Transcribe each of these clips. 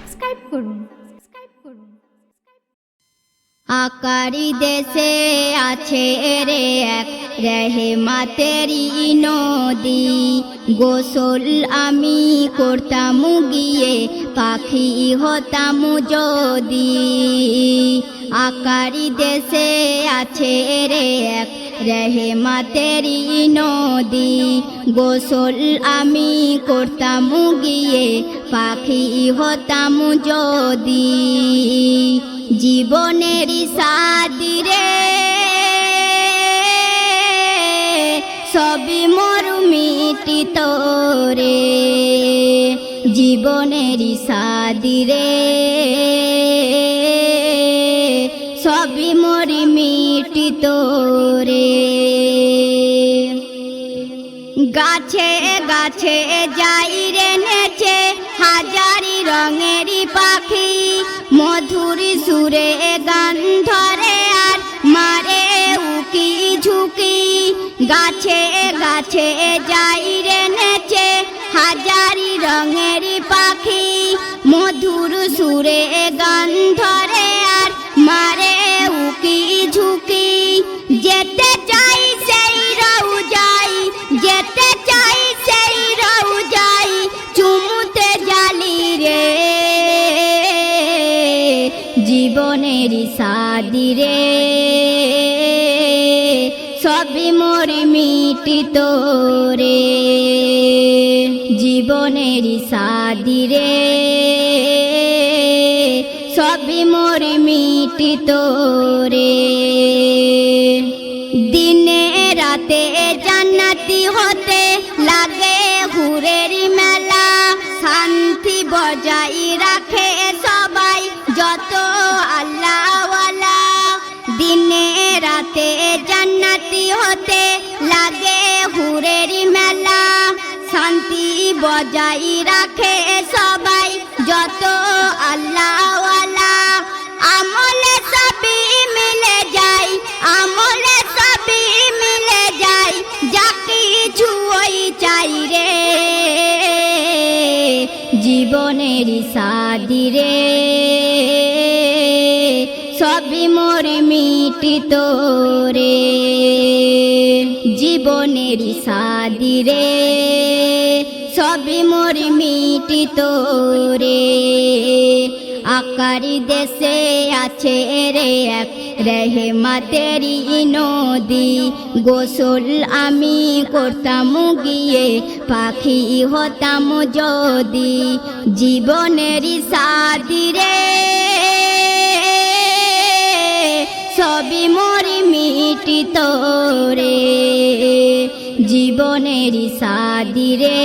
Subscribe করুন। আকারি দেশে আছে রে এক রহমতেরি নদী, গোসল আমি করতাম গিয়ে পাখি হতাম যদি। আকারি দেশে আছে রে এক রহমতেরি নদী, গোসল আমি করতাম গিয়ে পাখি হতাম যদি। জীবনেরই সাদিরে সবই মোর মিটিত রে, জীবনেরই সাদিরে সবই মোর মিটিত রে। গাছে গাছে যাই রে নেচে হাজারি রঙেরই পাখি, মধুর সুরে গান ধরে আর মারে উকি ঝুঁকি। গাছে গাছে যাই রে নেচে হাজারি রঙেরই পাখি, মধুর সুরে গান ধরে আর মারে উকি ঝুঁকি। যেতে চাই সেই রওজাই, যেতে চাই সেই রওজাই, চুমুতে জালি রে জীবনেরই সাদিরে সবই মোর মিটিত রে, জীবনেরই সাদিরে সবই মোর মিটিত রে। দিনে রাতে জান্নাতি হতে লাগে হুরের মেলা, শান্তি বজাই রাখে সবাই যত আল্লাহওয়ালা। দিনে রাতে জান্নাতি হতে লাগে হুরের মেলা, শান্তি বজাই রাখে সবাই যত আল্লাহওয়ালা। আমলে সবই মিলে যায়, আমলে সবই মিলে যায়, যা কিছু ওই চাই রে জীবনেরই সাদিরে সবই মোর মিটিত রে, জীবনেরই সাদিরে সবই মোর মিটিত রে। আকারি দেশে আছে রে এক রহমতেরি নদী, গোসল আমি করতাম গিয়ে পাখি হতাম যদি। জীবনেরই সাদিরে সবই মোর মিটিত রে, জীবনেরই সাদিরে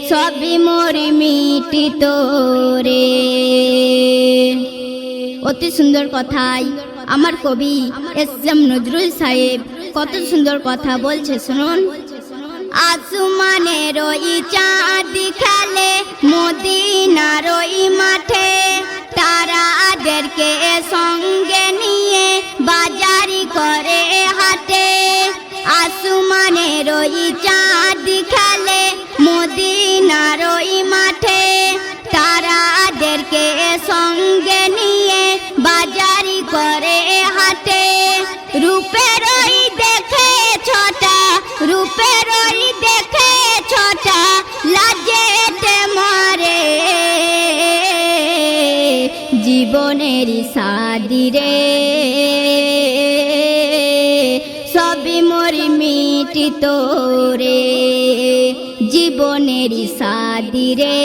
সবই মোর মিটিত রে। অতি সুন্দর কথাই আমার কবি এস.এম. নজরুল সাহেব কত সুন্দর কথা বলছে শুনুন। আসমানের ওই চাঁদ খেলে মদিনার ওই মাঠে, তারাদেরকে সঙ্গে নিয়ে বাজারি করে হাটে। আসমানের ওই চাঁদ খেলে মদিনার ওই মাঠে, তারাদেরকে সঙ্গে নিয়ে বাজারি করে হাটে। রূপের ওই দেখে ছোটা, রূপের ওই দেখে ছোটা, লাজেতে মরে জীবনেরই সাদিরে সবই মোর মিটিত রে, জীবনেরই সাদিরে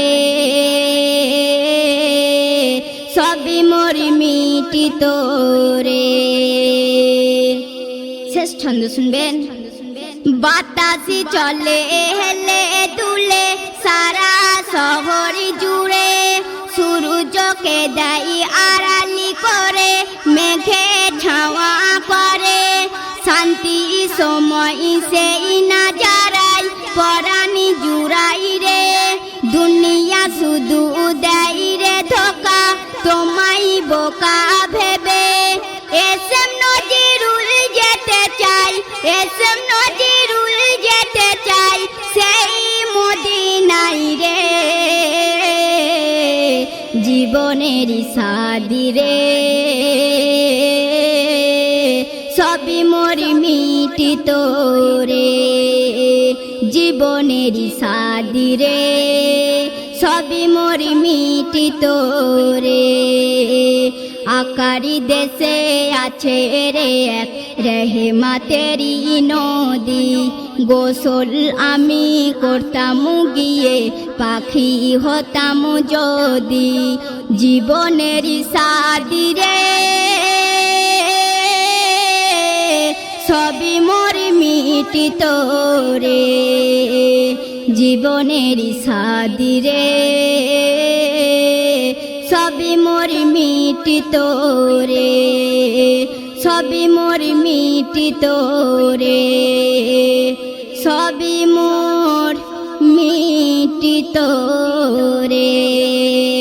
সবই মোর মিটিত রে। শেষ ছন্দ শুনবেন। বাতাসি চলে হেলে দুলে সারা শহর জুড়ে, সূর্যকে দেয় আড়ালি করে মেঘে ছাওয়া করে। শান্তি সময় সেই নাজারাই পরানি জুড়াই রে, দুনিয়া শুধু দেয় রে ধোকা তোমায় বোকা ভেবে। এস.এম. নজরুল যেতে চাই, এস.এম. নজরুল যেতে চাই সেই মদিনায় রে জীবনের সাদিরে সবই মোর মিটিত রে জীবনের সাদিরে সবই মোর মিটিত রে আকারি দেশে আছে রে এক রেহমাতেরি নদী গোসল আমি করতাম গিয়ে পাখি হতাম যদি জীবনের সাদিরে সবই মোর মিটিত রে জীবনের সাদিরে সবই মোর মিটিত রে সবই মোর মিটিত রে সবই মোর মিটিত রে।